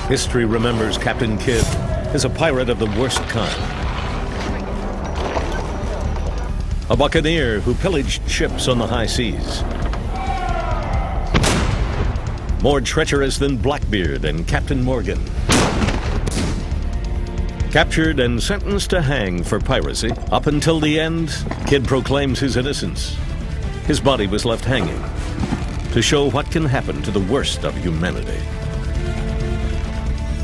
History remembers Captain Kidd as a pirate of the worst kind. A buccaneer who pillaged ships on the high seas. More treacherous than Blackbeard and Captain Morgan. Captured and sentenced to hang for piracy. Up until the end, Kidd proclaims his innocence. His body was left hanging to show what can happen to the worst of humanity.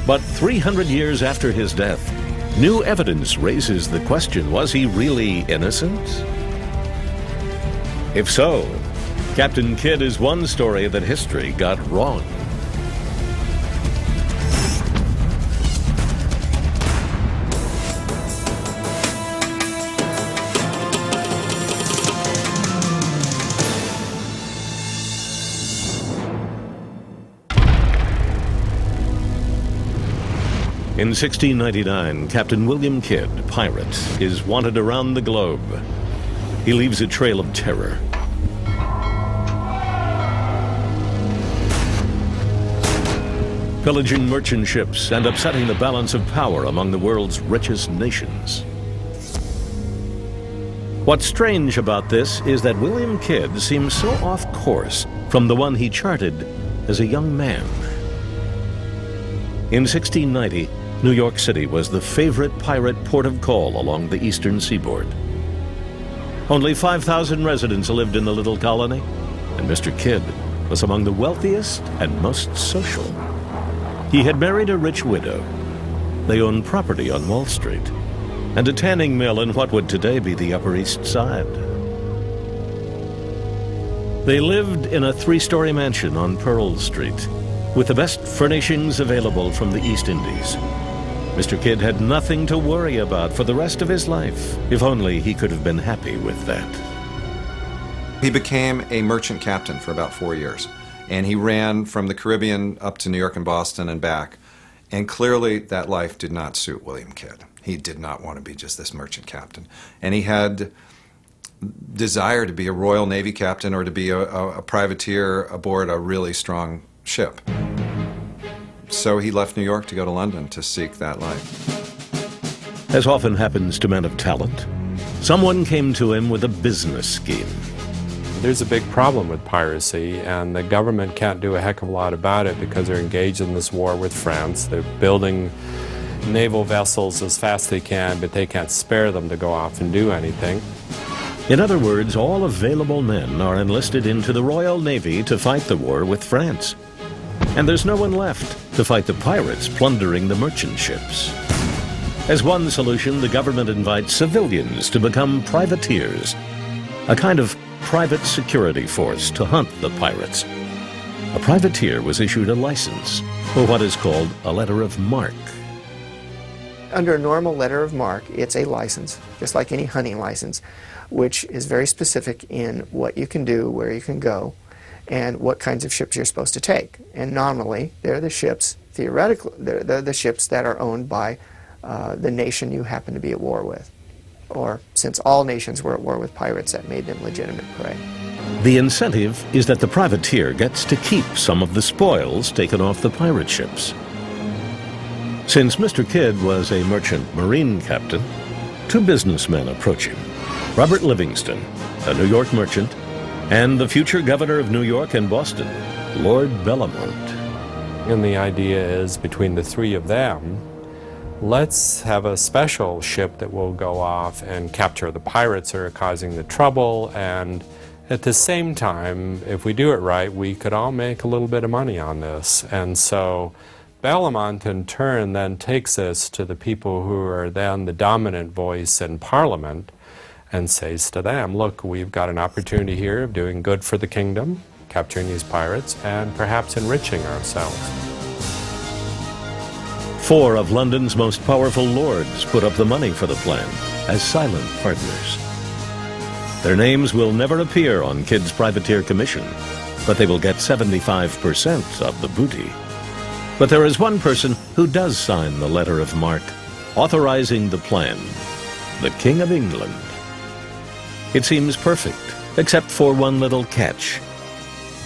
But 300 years after his death, new evidence raises the question, was he really innocent? If so, Captain Kidd is one story that history got wrong. In 1699, Captain William Kidd, pirate, is wanted around the globe. He leaves a trail of terror. Pillaging merchant ships and upsetting the balance of power among the world's richest nations. What's strange about this is that William Kidd seems so off course from the one he charted as a young man. In 1690, New York City was the favorite pirate port of call along the eastern seaboard. Only 5,000 residents lived in the little colony, and Mr. Kidd was among the wealthiest and most social. He had married a rich widow. They owned property on Wall Street and a tanning mill in what would today be the Upper East Side. They lived in a 3-story mansion on Pearl Street with the best furnishings available from the East Indies. Mr. Kidd had nothing to worry about for the rest of his life, if only he could have been happy with that. He became a merchant captain for about 4 years, and he ran from the Caribbean up to New York and Boston and back, and clearly that life did not suit William Kidd. He did not want to be just this merchant captain, and he had desire to be a Royal Navy captain or to be a privateer aboard a really strong ship. So he left New York to go to London to seek that life. As often happens to men of talent, someone came to him with a business scheme. There's a big problem with piracy, and the government can't do a heck of a lot about it because they're engaged in this war with France. They're building naval vessels as fast as they can, but they can't spare them to go off and do anything. In other words, all available men are enlisted into the Royal Navy to fight the war with France. And there's no one left to fight the pirates plundering the merchant ships. As one solution, the government invites civilians to become privateers, a kind of private security force to hunt the pirates. A privateer was issued a license, or what is called a letter of marque. Under a normal letter of marque, it's a license, just like any hunting license, which is very specific in what you can do, where you can go, and what kinds of ships you're supposed to take. And nominally, they're the ships, theoretically, they're the ships that are owned by the nation you happen to be at war with. Or since all nations were at war with pirates, that made them legitimate prey. The incentive is that the privateer gets to keep some of the spoils taken off the pirate ships. Since Mr. Kidd was a merchant marine captain, 2 businessmen approach him. Robert Livingston, a New York merchant, and the future governor of New York and Boston, Lord Bellomont. And the idea is, between the 3 of them, let's have a special ship that will go off and capture the pirates that are causing the trouble, and at the same time, if we do it right, we could all make a little bit of money on this. And so Bellomont, in turn, then takes this to the people who are then the dominant voice in Parliament and says to them, look, we've got an opportunity here of doing good for the kingdom, capturing these pirates, and perhaps enriching ourselves. 4 of London's most powerful lords put up the money for the plan as silent partners. Their names will never appear on Kidd's privateer commission, but they will get 75% of the booty. But there is one person who does sign the letter of marque, authorizing the plan, the King of England. It seems perfect, except for one little catch.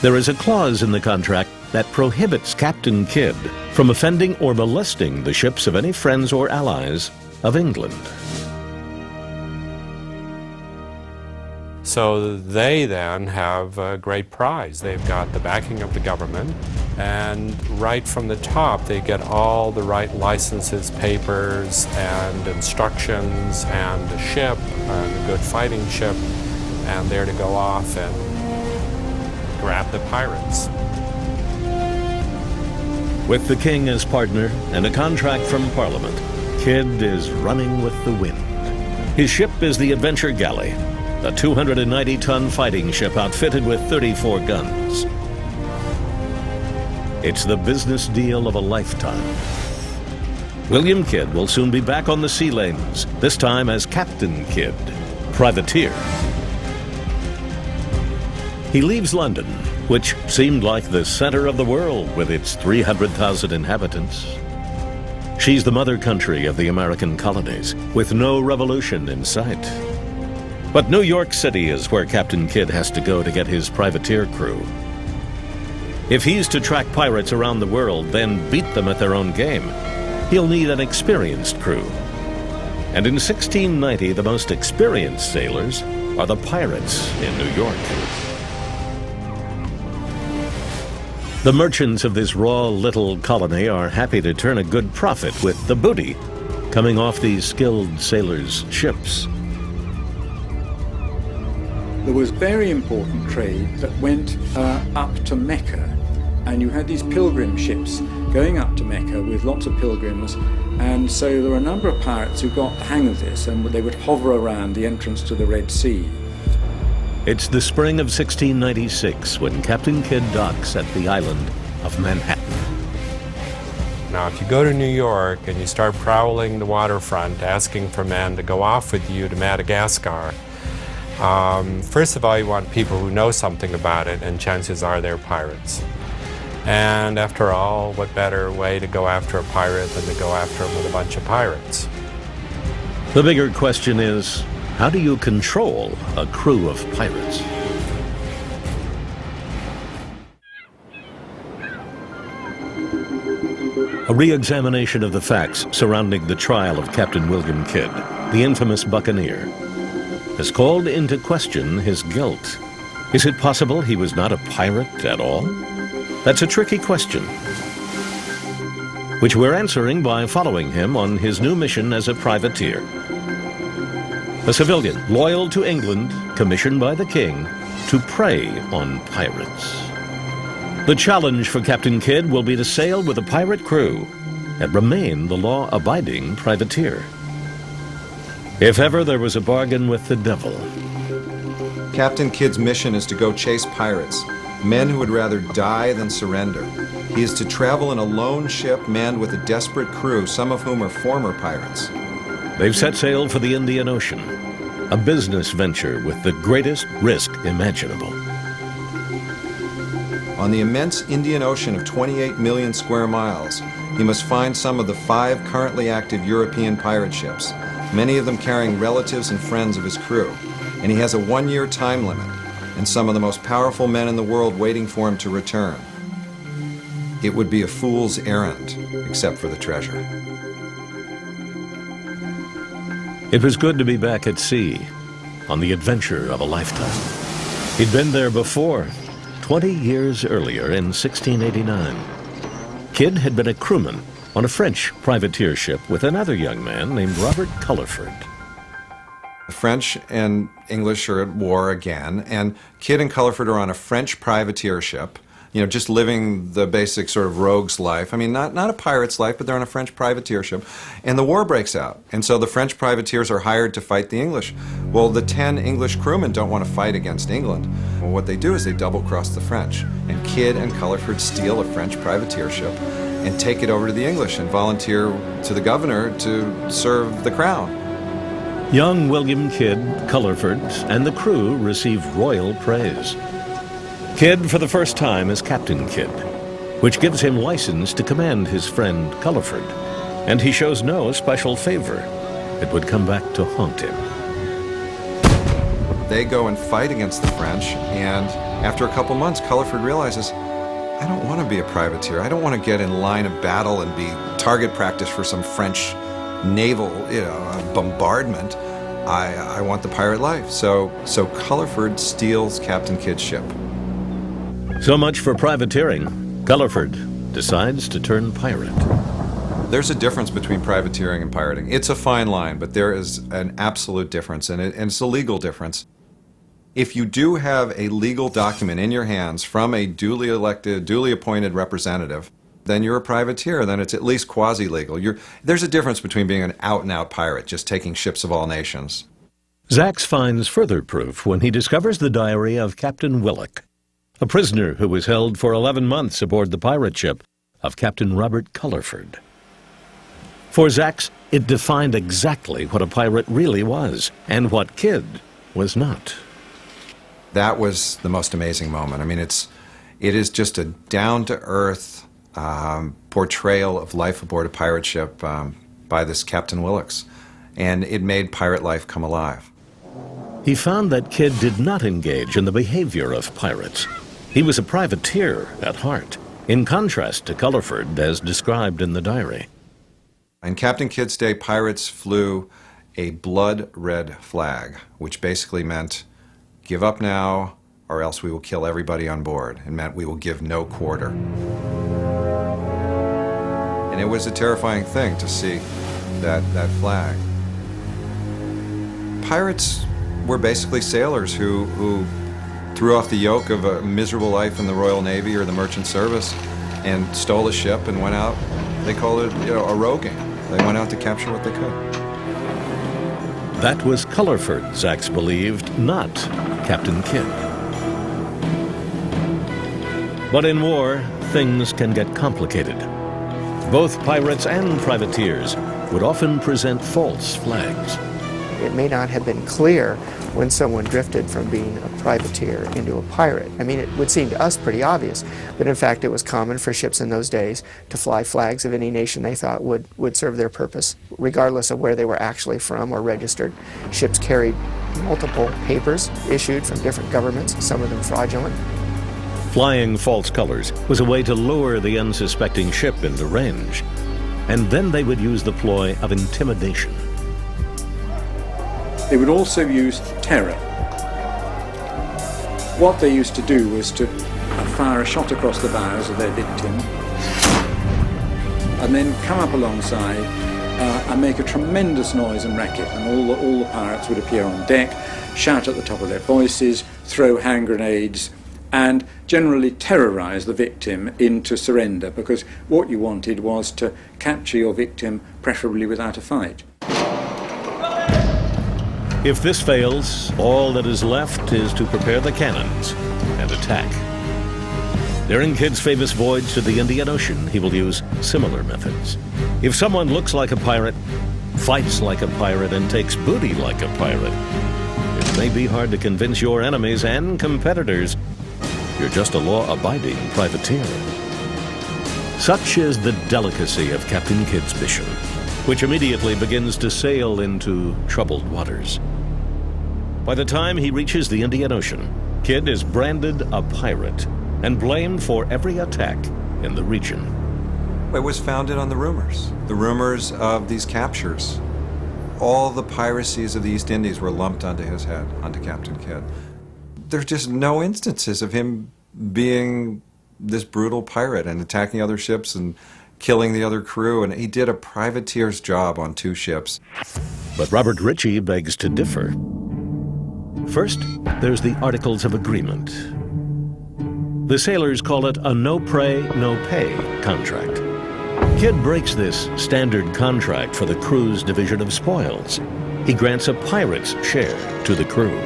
There is a clause in the contract that prohibits Captain Kidd from offending or molesting the ships of any friends or allies of England. So they then have a great prize. They've got the backing of the government, and right from the top they get all the right licenses, papers, and instructions, and a ship, and a good fighting ship, and they're to go off and grab the pirates. With the king as partner and a contract from Parliament, Kidd is running with the wind. His ship is the Adventure Galley, a 290-ton fighting ship outfitted with 34 guns. It's the business deal of a lifetime. William Kidd will soon be back on the sea lanes, this time as Captain Kidd, privateer. He leaves London, which seemed like the center of the world with its 300,000 inhabitants. She's the mother country of the American colonies, with no revolution in sight. But New York City is where Captain Kidd has to go to get his privateer crew. If he's to track pirates around the world, then beat them at their own game, he'll need an experienced crew. And in 1690, the most experienced sailors are the pirates in New York. The merchants of this raw little colony are happy to turn a good profit with the booty coming off these skilled sailors' ships. There was very important trade that went up to Mecca, and you had these pilgrim ships going up to Mecca with lots of pilgrims, and so there were a number of pirates who got the hang of this, and they would hover around the entrance to the Red Sea. It's the spring of 1696 when Captain Kidd docks at the island of Manhattan. Now, if you go to New York and you start prowling the waterfront, asking for men to go off with you to Madagascar, first of all, you want people who know something about it, and chances are they're pirates. And after all, what better way to go after a pirate than to go after him with a bunch of pirates? The bigger question is, how do you control a crew of pirates? A re-examination of the facts surrounding the trial of Captain William Kidd, the infamous buccaneer, has called into question his guilt. Is it possible he was not a pirate at all? That's a tricky question, which we're answering by following him on his new mission as a privateer. A civilian loyal to England, commissioned by the king to prey on pirates. The challenge for Captain Kidd will be to sail with a pirate crew and remain the law-abiding privateer. If ever there was a bargain with the devil. Captain Kidd's mission is to go chase pirates, men who would rather die than surrender. He is to travel in a lone ship manned with a desperate crew, some of whom are former pirates. They've set sail for the Indian Ocean, a business venture with the greatest risk imaginable. On the immense Indian Ocean of 28 million square miles, he must find some of the 5 currently active European pirate ships, many of them carrying relatives and friends of his crew. And he has a 1-year time limit, and some of the most powerful men in the world waiting for him to return. It would be a fool's errand, except for the treasure. It was good to be back at sea, on the adventure of a lifetime. He'd been there before, 20 years earlier in 1689. Kidd had been a crewman on a French privateer ship with another young man named Robert Culliford. The French and English are at war again, and Kidd and Culliford are on a French privateer ship, just living the basic sort of rogue's life. I mean, not a pirate's life, but they're on a French privateer ship. And the war breaks out, and so the French privateers are hired to fight the English. Well, the 10 English crewmen don't want to fight against England. Well, what they do is they double-cross the French, and Kidd and Culliford steal a French privateer ship and take it over to the English and volunteer to the governor to serve the crown. Young William Kidd, Culliford, and the crew receive royal praise. Kidd for the first time is Captain Kidd, which gives him license to command his friend Culliford, and he shows no special favor. It would come back to haunt him. They go and fight against the French, and after a couple months, Culliford realizes I don't want to be a privateer. I don't want to get in line of battle and be target practice for some French naval, bombardment. I want the pirate life. So Culliford steals Captain Kidd's ship. So much for privateering. Culliford decides to turn pirate. There's a difference between privateering and pirating. It's a fine line, but there is an absolute difference, and it's a legal difference. If you do have a legal document in your hands from a duly elected, duly appointed representative, then you're a privateer, then it's at least quasi-legal. There's a difference between being an out-and-out pirate, just taking ships of all nations. Zax finds further proof when he discovers the diary of Captain Willock, a prisoner who was held for 11 months aboard the pirate ship of Captain Robert Culliford. For Zax, it defined exactly what a pirate really was and what Kidd was not. That was the most amazing moment. I mean, it is just a down-to-earth portrayal of life aboard a pirate ship by this Captain Willocks, and it made pirate life come alive. He found that Kidd did not engage in the behavior of pirates. He was a privateer at heart, in contrast to Culliford as described in the diary. In Captain Kidd's day, pirates flew a blood-red flag, which basically meant, give up now, or else we will kill everybody on board. It meant we will give no quarter. And it was a terrifying thing to see that flag. Pirates were basically sailors who threw off the yoke of a miserable life in the Royal Navy or the Merchant Service and stole a ship and went out. They called it, a roving. They went out to capture what they could. That was Culliford, Zax believed, not Captain Kidd. But in war, things can get complicated. Both pirates and privateers would often present false flags. It may not have been clear when someone drifted from being a privateer into a pirate. I mean, it would seem to us pretty obvious, but in fact it was common for ships in those days to fly flags of any nation they thought would serve their purpose, regardless of where they were actually from or registered. Ships carried multiple papers issued from different governments, some of them fraudulent. Flying false colors was a way to lure the unsuspecting ship into range, and then they would use the ploy of intimidation. They would also use terror. What they used to do was to fire a shot across the bows of their victim and then come up alongside and make a tremendous noise and racket, and all the pirates would appear on deck, shout at the top of their voices, throw hand grenades, and generally terrorize the victim into surrender, because what you wanted was to capture your victim, preferably without a fight. If this fails, all that is left is to prepare the cannons and attack. During Kidd's famous voyage to the Indian Ocean, he will use similar methods. If someone looks like a pirate, fights like a pirate, and takes booty like a pirate, it may be hard to convince your enemies and competitors you're just a law-abiding privateer. Such is the delicacy of Captain Kidd's mission, which immediately begins to sail into troubled waters. By the time he reaches the Indian Ocean, Kidd is branded a pirate and blamed for every attack in the region. It was founded on the rumors of these captures. All the piracies of the East Indies were lumped onto his head, onto Captain Kidd. There's just no instances of him being this brutal pirate and attacking other ships and killing the other crew, and he did a privateer's job on 2 ships. But Robert Ritchie begs to differ. First, there's the Articles of Agreement. The sailors call it a no-pray, no-pay contract. Kidd breaks this standard contract for the crew's division of spoils. He grants a pirate's share to the crew.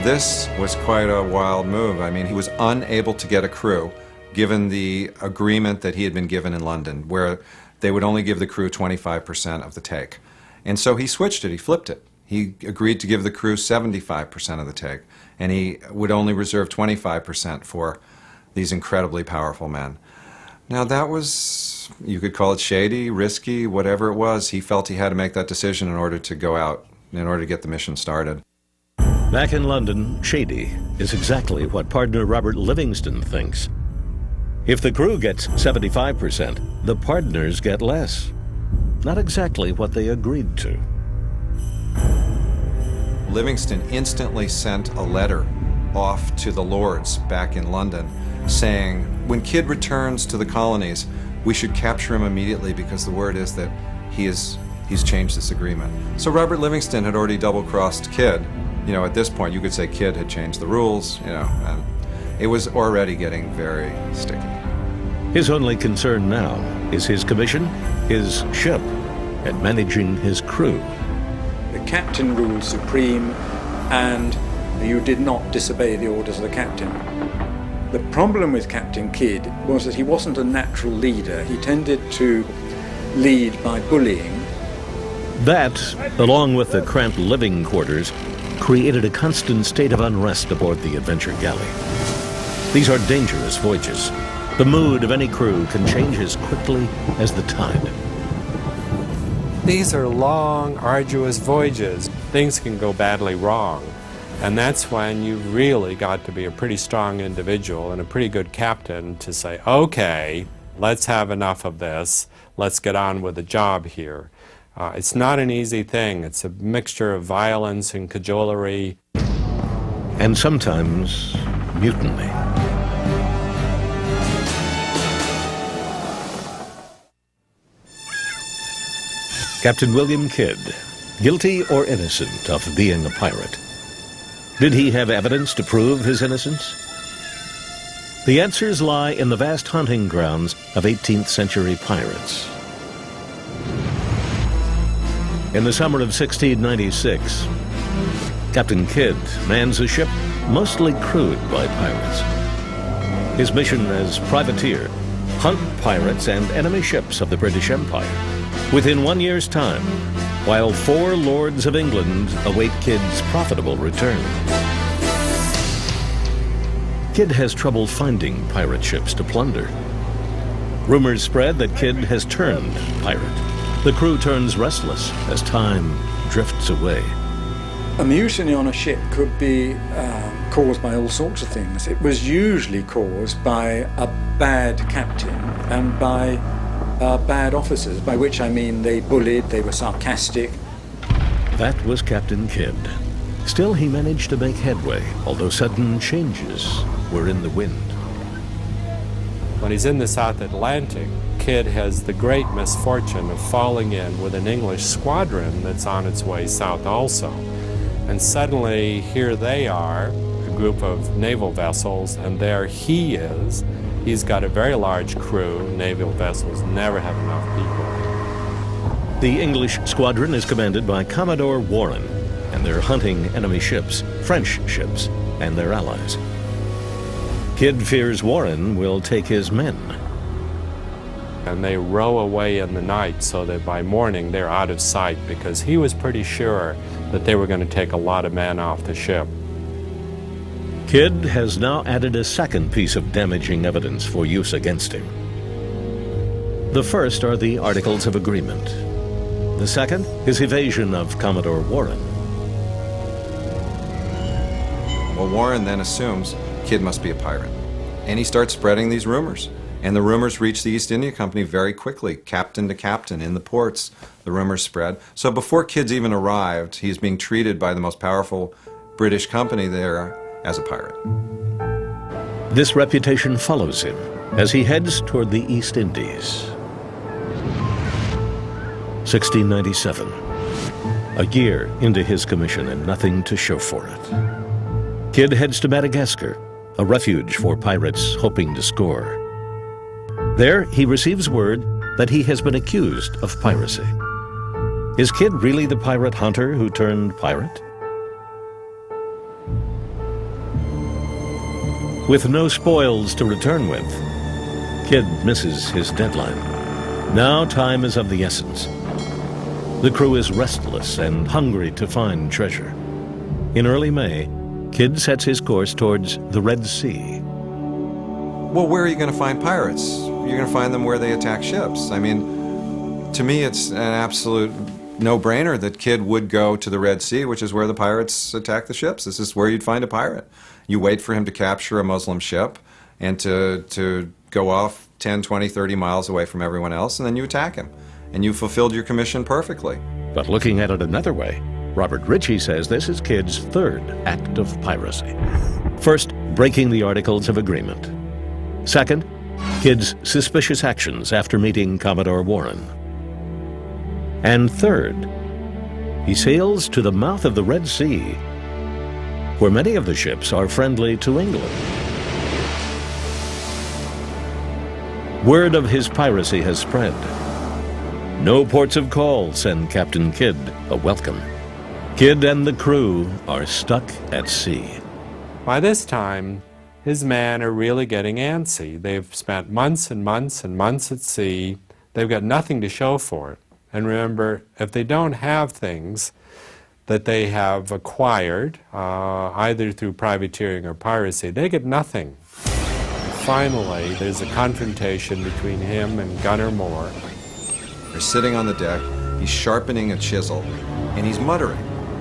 This was quite a wild move. I mean, he was unable to get a crew, given the agreement that he had been given in London, where they would only give the crew 25% of the take. And so he switched it, he flipped it. He agreed to give the crew 75% of the take, and he would only reserve 25% for these incredibly powerful men. Now that was, you could call it shady, risky, whatever it was. He felt he had to make that decision in order to go out, in order to get the mission started. Back in London, shady is exactly what partner Robert Livingston thinks. If the crew gets 75%, the partners get less. Not exactly what they agreed to. Livingston instantly sent a letter off to the lords back in London saying, when Kidd returns to the colonies, we should capture him immediately because the word is that he's changed this agreement. So Robert Livingston had already double-crossed Kidd. You know, at this point, you could say Kidd had changed the rules, you know, and it was already getting very sticky. His only concern now is his commission, his ship, and managing his crew. The captain ruled supreme, and you did not disobey the orders of the captain. The problem with Captain Kidd was that he wasn't a natural leader. He tended to lead by bullying. That, along with the cramped living quarters, created a constant state of unrest aboard the Adventure Galley. These are dangerous voyages. The mood of any crew can change as quickly as the tide. These are long, arduous voyages. Things can go badly wrong. And that's when you've really got to be a pretty strong individual and a pretty good captain to say, okay, let's have enough of this. Let's get on with the job here. It's not an easy thing. It's a mixture of violence and cajolery. And sometimes mutiny. Captain William Kidd, guilty or innocent of being a pirate? Did he have evidence to prove his innocence? The answers lie in the vast hunting grounds of 18th century pirates. In the summer of 1696, Captain Kidd mans a ship mostly crewed by pirates. His mission as privateer, hunt pirates and enemy ships of the British Empire within 1 year's time, while 4 lords of England await Kidd's profitable return. Kidd has trouble finding pirate ships to plunder. Rumors spread that Kidd has turned pirate. The crew turns restless as time drifts away. A mutiny on a ship could be caused by all sorts of things. It was usually caused by a bad captain and by bad officers, by which I mean they bullied, they were sarcastic. That was Captain Kidd. Still, he managed to make headway, although sudden changes were in the wind. When he's in the South Atlantic, Kidd has the great misfortune of falling in with an English squadron that's on its way south also. And suddenly, here they are, a group of naval vessels, and there he is. He's got a very large crew. Naval vessels never have enough people. The English squadron is commanded by Commodore Warren, and they're hunting enemy ships, French ships, and their allies. Kidd fears Warren will take his men. And they row away in the night so that by morning they're out of sight, because he was pretty sure that they were going to take a lot of men off the ship. Kidd has now added a second piece of damaging evidence for use against him. The first are the Articles of Agreement. The second, his evasion of Commodore Warren. Well, Warren then assumes Kidd must be a pirate. And he starts spreading these rumors. And the rumors reach the East India Company very quickly, captain to captain in the ports. The rumors spread. So before Kidd's even arrived, he's being treated by the most powerful British company there as a pirate. This reputation follows him as he heads toward the East Indies. 1697. A year into his commission and nothing to show for it. Kidd heads to Madagascar, a refuge for pirates hoping to score. There, he receives word that he has been accused of piracy. Is Kidd really the pirate hunter who turned pirate? With no spoils to return with, Kidd misses his deadline. Now time is of the essence. The crew is restless and hungry to find treasure. In early May, Kidd sets his course towards the Red Sea. Well, where are you going to find pirates? You're going to find them where they attack ships. I mean, to me, it's an absolute no-brainer that Kidd would go to the Red Sea, which is where the pirates attack the ships. This is where you'd find a pirate. You wait for him to capture a Muslim ship and to go off 10, 20, 30 miles away from everyone else, and then you attack him. And you fulfilled your commission perfectly. But looking at it another way, Robert Ritchie says this is Kidd's third act of piracy. First, breaking the Articles of Agreement. Second, Kidd's suspicious actions after meeting Commodore Warren. And third, he sails to the mouth of the Red Sea, where many of the ships are friendly to England. Word of his piracy has spread. No ports of call send Captain Kidd a welcome. Kidd and the crew are stuck at sea. By this time, his men are really getting antsy. They've spent months and months and months at sea. They've got nothing to show for it. And remember, if they don't have things that they have acquired, either through privateering or piracy, they get nothing. Finally, there's a confrontation between him and Gunner Moore. They're sitting on the deck, he's sharpening a chisel, and he's muttering.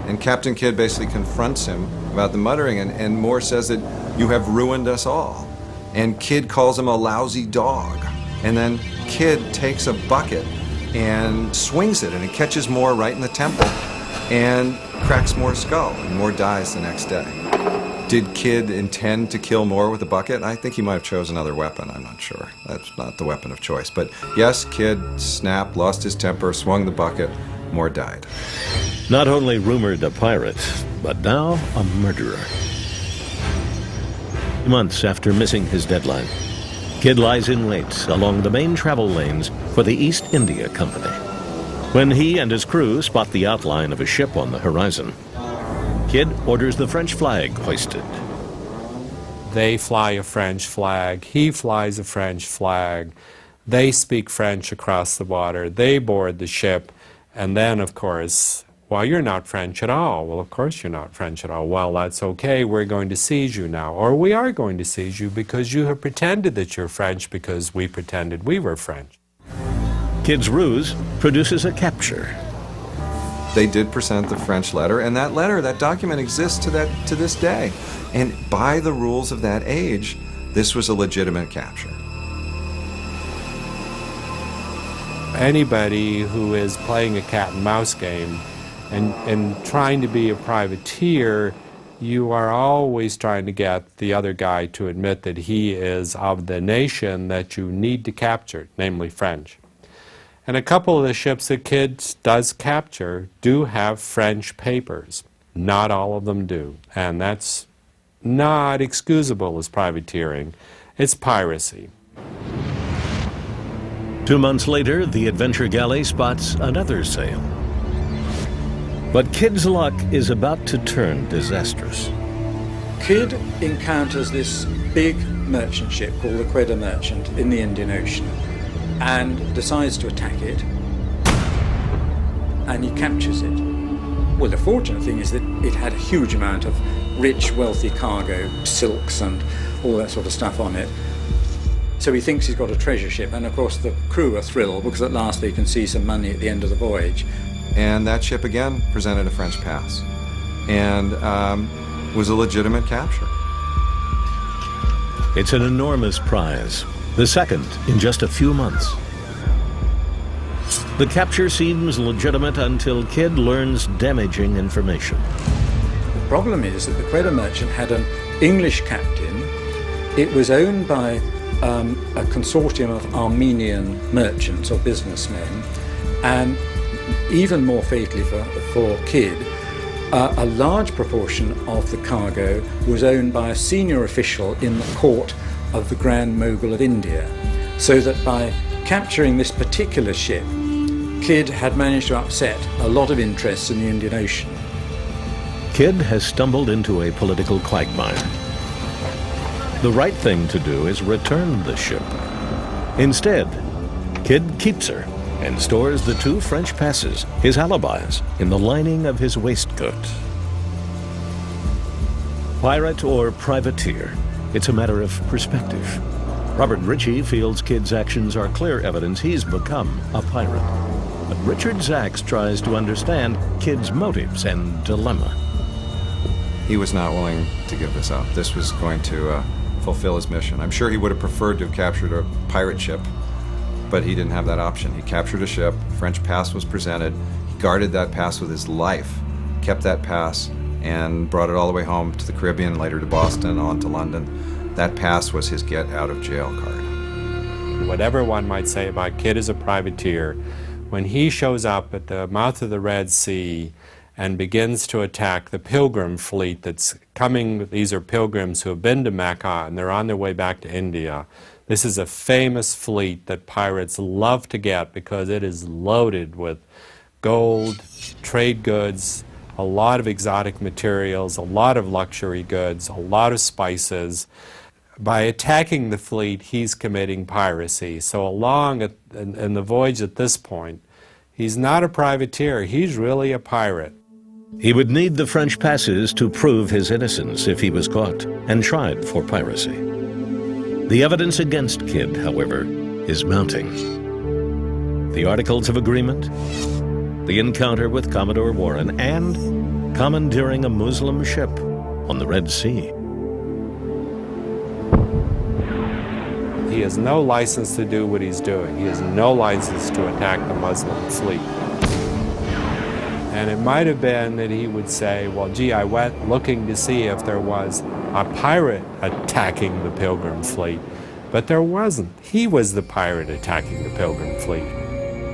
And Captain Kidd basically confronts him about the muttering, and Moore says that you have ruined us all. And Kidd calls him a lousy dog. And then Kidd takes a bucket and swings it, and it catches Moore right in the temple and cracks Moore's skull, and Moore dies the next day. Did Kidd intend to kill Moore with a bucket? I think he might have chosen another weapon. I'm not sure. That's not the weapon of choice. But yes, Kidd snapped, lost his temper, swung the bucket. Moore died. Not only rumored a pirate, but now a murderer. Months after missing his deadline, Kidd lies in wait along the main travel lanes for the East India Company. When he and his crew spot the outline of a ship on the horizon, Kidd orders the French flag hoisted. They fly a French flag, he flies a French flag, they speak French across the water, they board the ship, and then, of course, well, you're not French at all. Well, of course you're not French at all. Well, that's okay, we're going to seize you now. Or we are going to seize you because you have pretended that you're French because we pretended we were French. Kidd's ruse produces a capture. They did present the French letter, and that letter, that document exists to this day. And by the rules of that age, this was a legitimate capture. Anybody who is playing a cat and mouse game and trying to be a privateer, you are always trying to get the other guy to admit that he is of the nation that you need to capture, namely French. And a couple of the ships that Kidd does capture do have French papers. Not all of them do. And that's not excusable as privateering. It's piracy. 2 months later, the adventure galley spots another sail. But Kidd's luck is about to turn disastrous. Kidd encounters this big merchant ship called the Quedagh Merchant in the Indian Ocean and decides to attack it, and he captures it. Well, the fortunate thing is that it had a huge amount of rich, wealthy cargo, silks and all that sort of stuff on it. So he thinks he's got a treasure ship, and of course the crew are thrilled because at last they can see some money at the end of the voyage. And that ship again presented a French pass and was a legitimate capture. It's an enormous prize, the second in just a few months. The capture seems legitimate until Kidd learns damaging information. The problem is that the Quedagh Merchant had an English captain. It was owned by a consortium of Armenian merchants or businessmen, and even more fatally for Kidd, a large proportion of the cargo was owned by a senior official in the court of the Grand Mogul of India, so that by capturing this particular ship, Kidd had managed to upset a lot of interests in the Indian Ocean. Kidd has stumbled into a political quagmire. The right thing to do is return the ship. Instead, Kidd keeps her and stores the 2 French passes, his alibis, in the lining of his waistcoat. Pirate or privateer, it's a matter of perspective. Robert Ritchie feels Kidd's actions are clear evidence he's become a pirate. But Richard Zacks tries to understand Kidd's motives and dilemma. He was not willing to give this up. This was going to fulfill his mission. I'm sure he would have preferred to have captured a pirate ship, but he didn't have that option. He captured a ship, French pass was presented, he guarded that pass with his life, kept that pass, and brought it all the way home to the Caribbean, later to Boston, on to London. That pass was his get-out-of-jail card. Whatever one might say about Kidd as a privateer, when he shows up at the mouth of the Red Sea and begins to attack the pilgrim fleet that's coming, these are pilgrims who have been to Mecca and they're on their way back to India. This is a famous fleet that pirates love to get because it is loaded with gold, trade goods, a lot of exotic materials, a lot of luxury goods, a lot of spices. By attacking the fleet, he's committing piracy. So in the voyage at this point, he's not a privateer, he's really a pirate. He would need the French passes to prove his innocence if he was caught and tried for piracy. The evidence against Kidd, however, is mounting. The Articles of Agreement, the encounter with Commodore Warren, and commandeering a Muslim ship on the Red Sea. He has no license to do what he's doing. He has no license to attack the Muslim fleet. And it might have been that he would say, well, gee, I went looking to see if there was a pirate attacking the Pilgrim fleet. But there wasn't. He was the pirate attacking the Pilgrim fleet.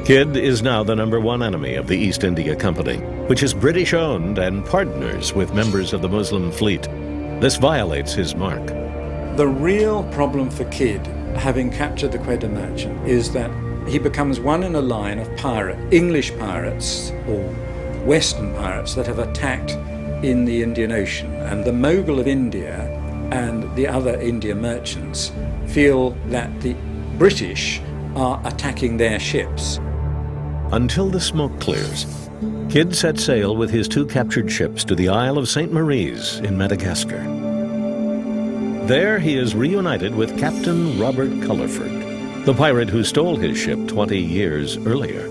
Kidd is now the #1 enemy of the East India Company, which is British-owned and partners with members of the Muslim fleet. This violates his mark. The real problem for Kidd, having captured the Quedda Merchant, is that he becomes one in a line of English pirates, or Western pirates, that have attacked in the Indian Ocean. And the Mogul of India and the other India merchants feel that the British are attacking their ships. Until the smoke clears, Kidd set sail with his 2 captured ships to the Isle of St. Maurice in Madagascar. There he is reunited with Captain Robert Culliford, the pirate who stole his ship 20 years earlier.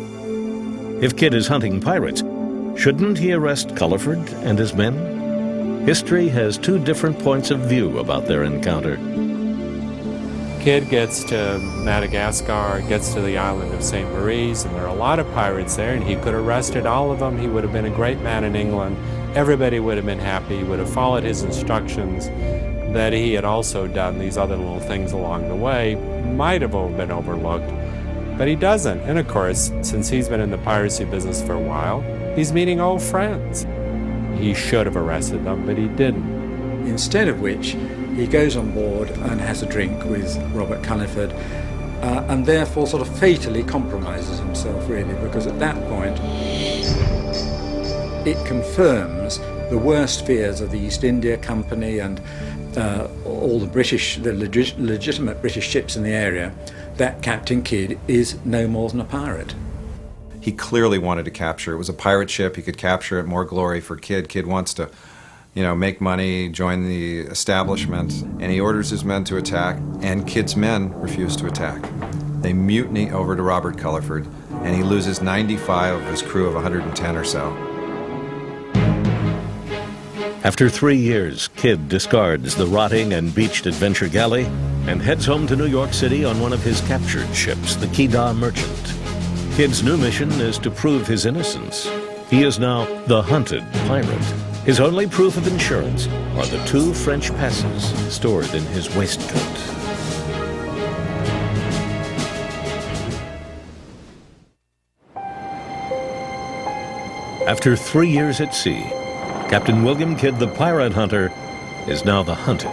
If Kidd is hunting pirates, shouldn't he arrest Culliford and his men? History has 2 different points of view about their encounter. Kidd gets to Madagascar, gets to the island of St. Maurice, and there are a lot of pirates there, and he could have arrested all of them. He would have been a great man in England. Everybody would have been happy. He would have followed his instructions that he had also done these other little things along the way. Might have been overlooked, but he doesn't. And of course, since he's been in the piracy business for a while, he's meeting old friends. He should have arrested them, but he didn't. Instead of which, he goes on board and has a drink with Robert Culliford, and therefore sort of fatally compromises himself, really, because at that point it confirms the worst fears of the East India Company and all the legitimate British ships in the area, that Captain Kidd is no more than a pirate. He clearly wanted to capture. It was a pirate ship. He could capture it. More glory for Kidd. Kidd wants to, make money, join the establishment, and he orders his men to attack, and Kidd's men refuse to attack. They mutiny over to Robert Culliford, and he loses 95 of his crew of 110 or so. After 3 years, Kidd discards the rotting and beached Adventure Galley and heads home to New York City on one of his captured ships, the Quedda Merchant. Kidd's new mission is to prove his innocence. He is now the hunted pirate. His only proof of insurance are the 2 French passes stored in his waistcoat. After 3 years at sea, Captain William Kidd, the pirate hunter, is now the hunted.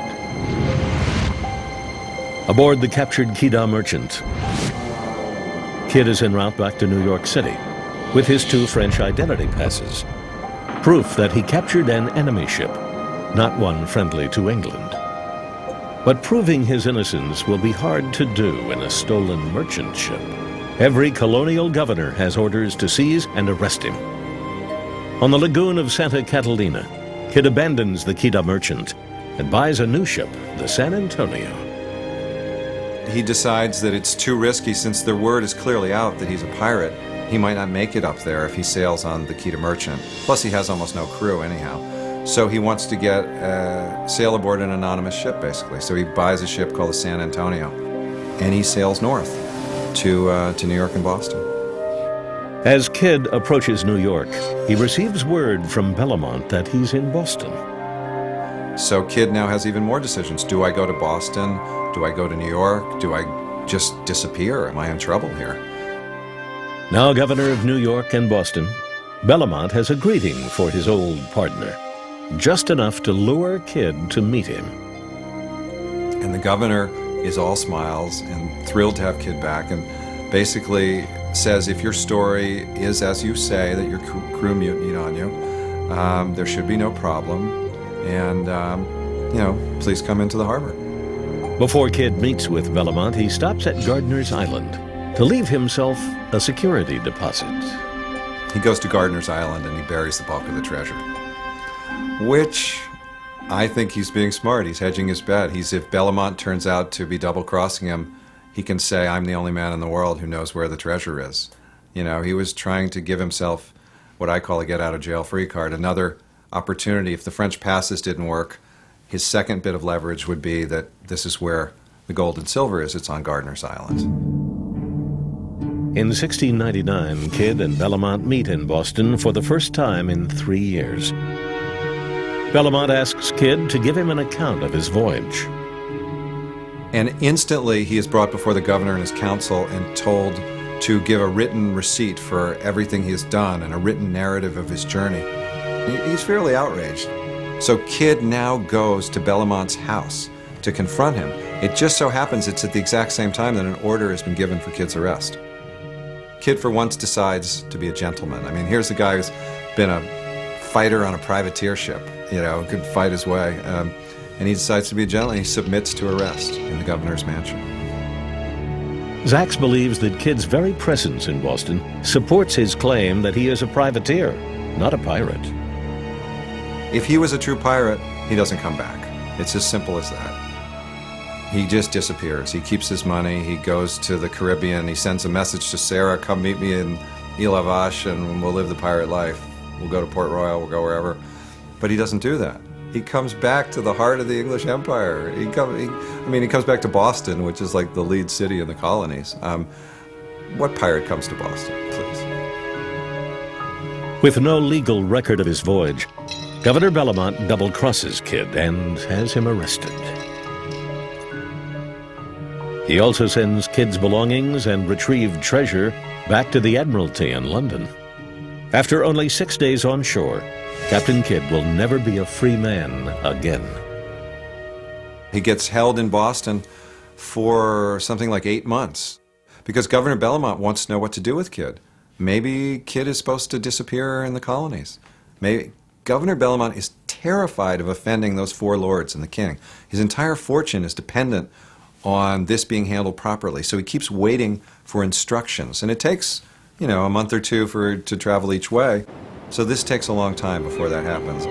Aboard the captured Quedda Merchant, Kidd is en route back to New York City with his 2 French identity passes, proof that he captured an enemy ship, not one friendly to England. But proving his innocence will be hard to do in a stolen merchant ship. Every colonial governor has orders to seize and arrest him. On the lagoon of Santa Catalina, Kidd abandons the Quedda Merchant and buys a new ship, the San Antonio. He decides that it's too risky, since their word is clearly out that he's a pirate, He might not make it up there if he sails on the Quito Merchant. Plus, he has almost no crew anyhow. So he wants to sail aboard an anonymous ship, basically. So he buys a ship called the San Antonio, and he sails north to New York and Boston. As Kidd approaches New York, he receives word from Bellomont that he's in Boston. So Kidd now has even more decisions. Do I go to Boston? Do I go to New York? Do I just disappear? Am I in trouble here? Now governor of New York and Boston, Bellomont has a greeting for his old partner, just enough to lure Kidd to meet him. And the governor is all smiles and thrilled to have Kidd back, and basically says, if your story is as you say, that your crew mutinied on you, there should be no problem, and please come into the harbor. Before Kidd meets with Bellomont, he stops at Gardiner's Island to leave himself a security deposit. He goes to Gardiner's Island and he buries the bulk of the treasure, which I think he's being smart. He's hedging his bet. If Bellomont turns out to be double-crossing him, he can say, I'm the only man in the world who knows where the treasure is. He was trying to give himself what I call a get-out-of-jail-free card, another opportunity. If the French passes didn't work, his second bit of leverage would be that this is where the gold and silver is. It's on Gardiner's Island. In 1699, Kidd and Bellomont meet in Boston for the first time in 3 years. Bellomont asks Kidd to give him an account of his voyage. And instantly he is brought before the governor and his council and told to give a written receipt for everything he has done and a written narrative of his journey. He's fairly outraged. So Kidd now goes to Bellomont's house to confront him. It just so happens it's at the exact same time that an order has been given for Kidd's arrest. Kidd for once decides to be a gentleman. I mean, here's a guy who's been a fighter on a privateer ship, could fight his way. And he decides to be a gentleman. He submits to arrest in the governor's mansion. Zax believes that Kidd's very presence in Boston supports his claim that he is a privateer, not a pirate. If he was a true pirate, he doesn't come back. It's as simple as that. He just disappears. He keeps his money. He goes to the Caribbean. He sends a message to Sarah, come meet me in Ile La Vache and we'll live the pirate life. We'll go to Port Royal, we'll go wherever. But he doesn't do that. He comes back to the heart of the English Empire. He comes back to Boston, which is like the lead city in the colonies. What pirate comes to Boston, please? With no legal record of his voyage, Governor Bellomont double-crosses Kidd and has him arrested. He also sends Kidd's belongings and retrieved treasure back to the Admiralty in London. After only 6 days on shore, Captain Kidd will never be a free man again. He gets held in Boston for something like 8 months because Governor Bellomont wants to know what to do with Kidd. Maybe Kidd is supposed to disappear in the colonies. Maybe Governor Bellomont is terrified of offending those four lords and the king. His entire fortune is dependent on this being handled properly, so he keeps waiting for instructions. And it takes, a month or two to travel each way. So this takes a long time before that happens.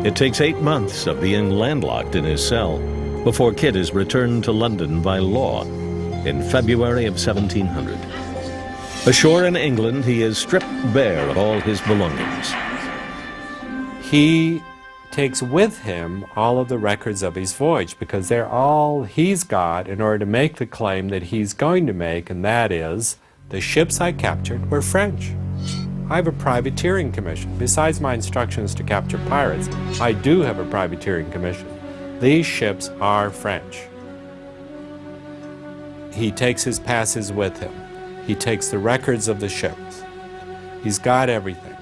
It takes 8 months of being landlocked in his cell before Kidd is returned to London by law in February of 1700. Ashore in England, he is stripped bare of all his belongings. He takes with him all of the records of his voyage because they're all he's got in order to make the claim that he's going to make, and that is, the ships I captured were French. I have a privateering commission. Besides my instructions to capture pirates, I do have a privateering commission. These ships are French. He takes his passes with him. He takes the records of the ships. He's got everything.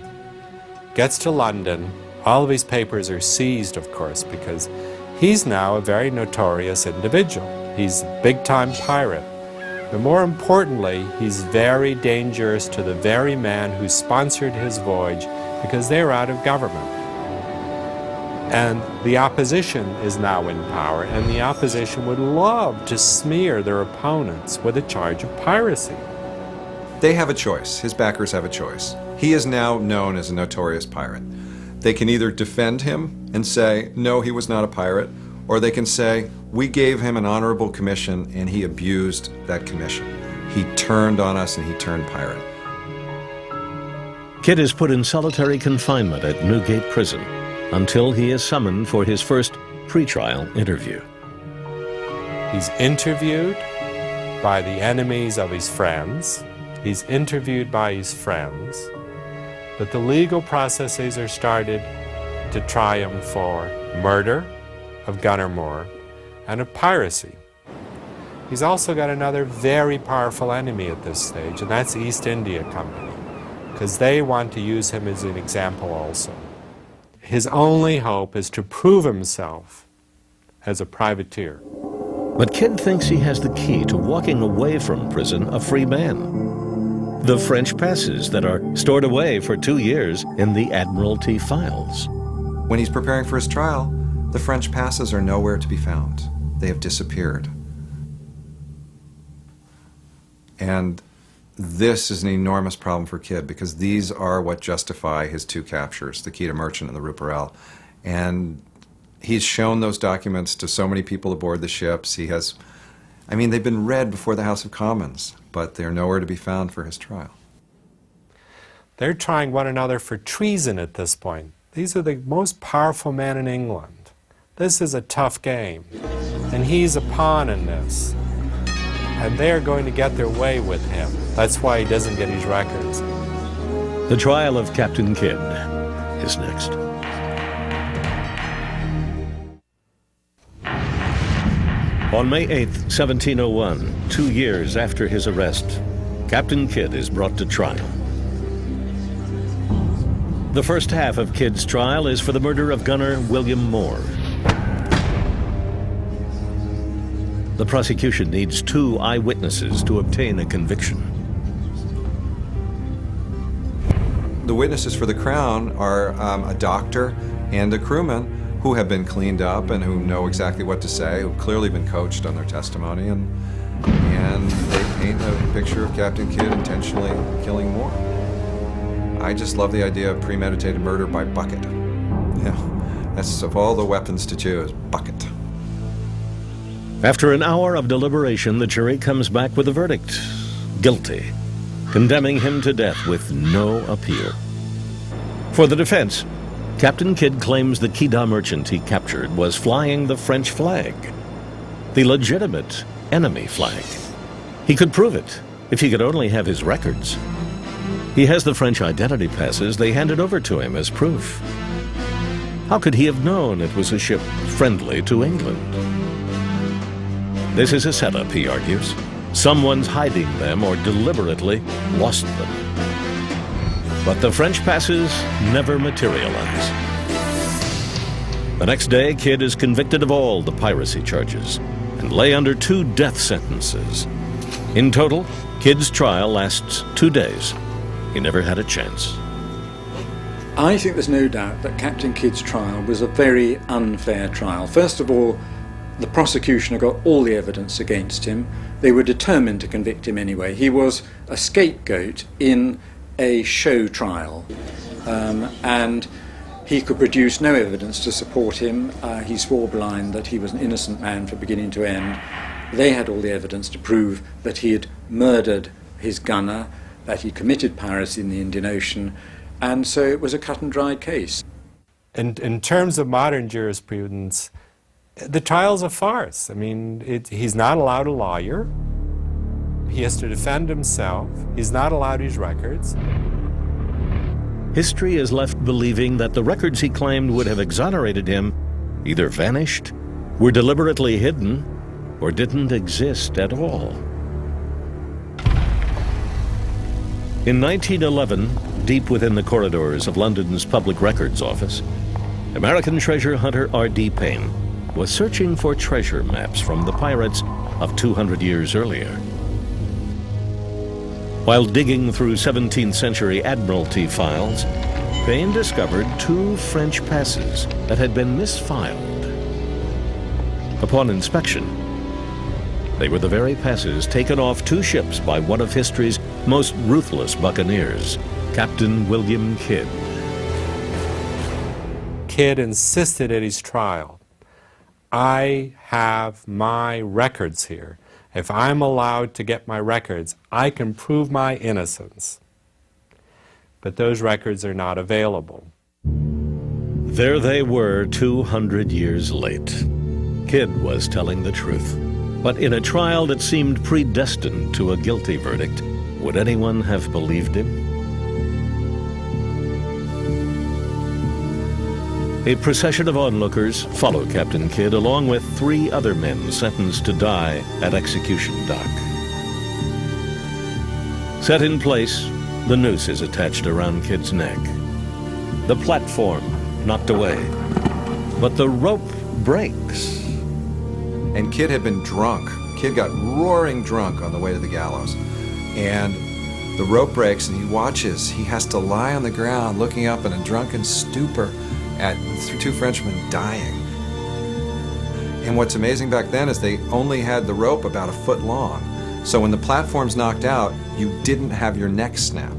Gets to London. All of his papers are seized, of course, because he's now a very notorious individual. He's a big-time pirate. But more importantly, he's very dangerous to the very man who sponsored his voyage because they're out of government. And the opposition is now in power, and the opposition would love to smear their opponents with a charge of piracy. They have a choice. His backers have a choice. He is now known as a notorious pirate. They can either defend him and say, no, he was not a pirate, or they can say, we gave him an honorable commission and he abused that commission. He turned on us and he turned pirate. Kidd is put in solitary confinement at Newgate Prison until he is summoned for his first pre-trial interview. He's interviewed by the enemies of his friends. He's interviewed by his friends. But the legal processes are started to try him for murder of Gunner Moore and of piracy. He's also got another very powerful enemy at this stage, and that's the East India Company, because they want to use him as an example also. His only hope is to prove himself as a privateer. But Kidd thinks he has the key to walking away from prison a free man. The French passes that are stored away for 2 years in the Admiralty files. When he's preparing for his trial, the French passes are nowhere to be found. They have disappeared. And this is an enormous problem for Kidd, because these are what justify his 2 captures, the Quito Merchant and the Ruparel. And he's shown those documents to so many people aboard the ships. They've been read before the House of Commons, but they're nowhere to be found for his trial. They're trying one another for treason at this point. These are the most powerful men in England. This is a tough game, and he's a pawn in this. And they're going to get their way with him. That's why he doesn't get his records. The trial of Captain Kidd is next. On May 8th, 1701, 2 years after his arrest, Captain Kidd is brought to trial. The first half of Kidd's trial is for the murder of gunner William Moore. The prosecution needs 2 eyewitnesses to obtain a conviction. The witnesses for the Crown are a doctor and a crewman who have been cleaned up and who know exactly what to say, who've clearly been coached on their testimony, and they paint a picture of Captain Kidd intentionally killing Moore. I just love the idea of premeditated murder by bucket. Yeah, that's of all the weapons to choose, bucket. After an hour of deliberation, the jury comes back with a verdict: guilty, condemning him to death with no appeal. For the defense, Captain Kidd claims the Quito Merchant he captured was flying the French flag, the legitimate enemy flag. He could prove it if he could only have his records. He has the French identity passes they handed over to him as proof. How could he have known it was a ship friendly to England? This is a setup, he argues. Someone's hiding them or deliberately lost them. But the French passes never materialize. The next day, Kidd is convicted of all the piracy charges and lay under 2 death sentences. In total, Kidd's trial lasts 2 days. He never had a chance. I think there's no doubt that Captain Kidd's trial was a very unfair trial. First of all, the prosecution had got all the evidence against him. They were determined to convict him anyway. He was a scapegoat in a show trial, and he could produce no evidence to support him. He swore blind that he was an innocent man from beginning to end. They had all the evidence to prove that he had murdered his gunner, that he committed piracy in the Indian Ocean, and so it was a cut and dry case. In terms of modern jurisprudence, the trial's a farce. He's not allowed a lawyer. He has to defend himself. He's not allowed his records. History is left believing that the records he claimed would have exonerated him either vanished, were deliberately hidden, or didn't exist at all. In 1911, deep within the corridors of London's Public Records Office, American treasure hunter R.D. Payne was searching for treasure maps from the pirates of 200 years earlier. While digging through 17th century Admiralty files, Payne discovered 2 French passes that had been misfiled. Upon inspection, they were the very passes taken off 2 ships by one of history's most ruthless buccaneers, Captain William Kidd. Kidd insisted at his trial, I have my records here. If I'm allowed to get my records, I can prove my innocence. but those records are not available. There they were 200 years late. Kidd was telling the truth. But in a trial that seemed predestined to a guilty verdict, would anyone have believed him? A procession of onlookers followed Captain Kidd along with 3 other men sentenced to die at execution dock. Set in place, the noose is attached around Kidd's neck. The platform knocked away, but the rope breaks. And Kidd had been drunk. Kidd got roaring drunk on the way to the gallows. And the rope breaks and he watches. He has to lie on the ground looking up in a drunken stupor at 2 Frenchmen dying. And what's amazing back then is they only had the rope about a foot long. So when the platform's knocked out, you didn't have your neck snap.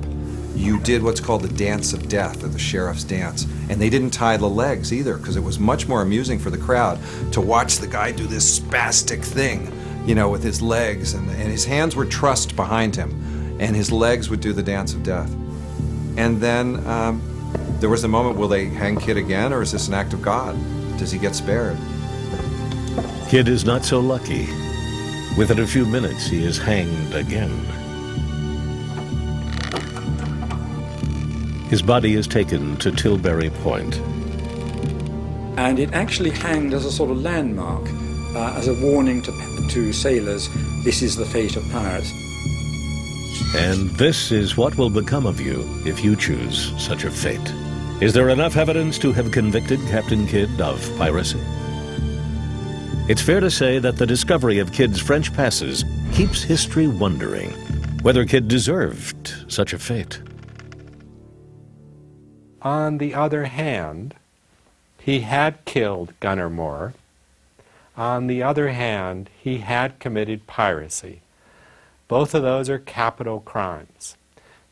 You did what's called the dance of death, or the sheriff's dance. And they didn't tie the legs either, because it was much more amusing for the crowd to watch the guy do this spastic thing, you know, with his legs. And his hands were trussed behind him, and his legs would do the dance of death. And then there was the moment, will they hang Kidd again, or is this an act of God? Does he get spared? Kidd is not so lucky. Within a few minutes, he is hanged again. His body is taken to Tilbury Point. And it actually hanged as a sort of landmark, as a warning to sailors, this is the fate of pirates. And this is what will become of you if you choose such a fate. Is there enough evidence to have convicted Captain Kidd of piracy? It's fair to say that the discovery of Kidd's French passes keeps history wondering whether Kidd deserved such a fate. On the other hand, he had killed Gunner Moore. On the other hand, he had committed piracy. Both of those are capital crimes.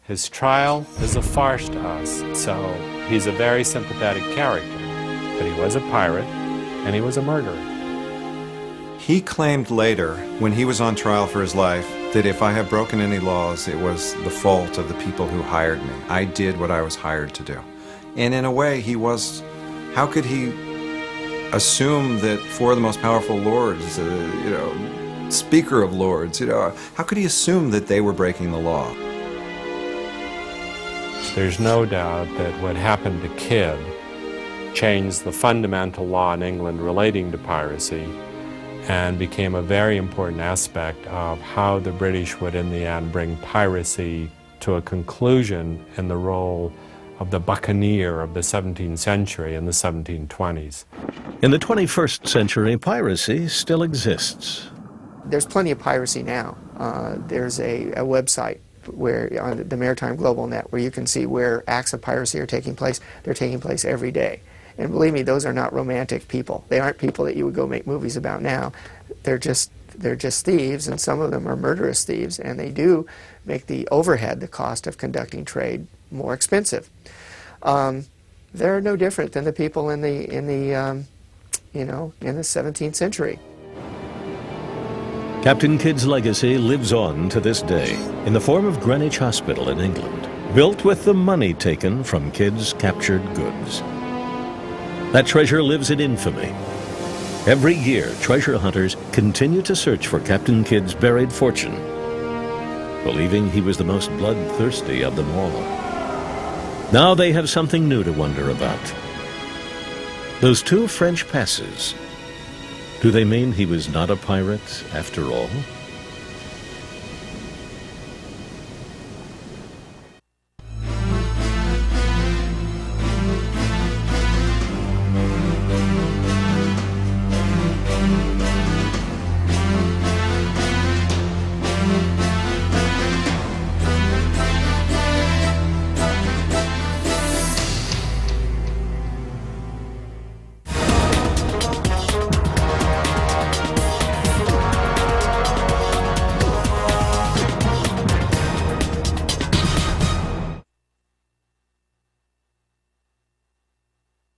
His trial is a farce to us, so he's a very sympathetic character. But he was a pirate, and he was a murderer. He claimed later, when he was on trial for his life, that if I have broken any laws, it was the fault of the people who hired me. I did what I was hired to do. And in a way, he was, how could he assume that 4 of the most powerful lords, Speaker of Lords, how could he assume that they were breaking the law? There's no doubt that what happened to Kidd changed the fundamental law in England relating to piracy and became a very important aspect of how the British would in the end bring piracy to a conclusion in the role of the buccaneer of the 17th century in the 1720s. In the 21st century, piracy still exists. There's plenty of piracy now. There's a website where on the Maritime Global Net where you can see where acts of piracy are taking place. They're taking place every day. And believe me, those are not romantic people. They aren't people that you would go make movies about now. They're just thieves, and some of them are murderous thieves, and they do make the overhead, the cost of conducting trade, more expensive. They're no different than the people in the 17th century. Captain Kidd's legacy lives on to this day in the form of Greenwich Hospital in England, built with the money taken from Kidd's captured goods. That treasure lives in infamy. Every year, treasure hunters continue to search for Captain Kidd's buried fortune, believing he was the most bloodthirsty of them all. Now they have something new to wonder about. Those 2 French passes, do they mean he was not a pirate after all?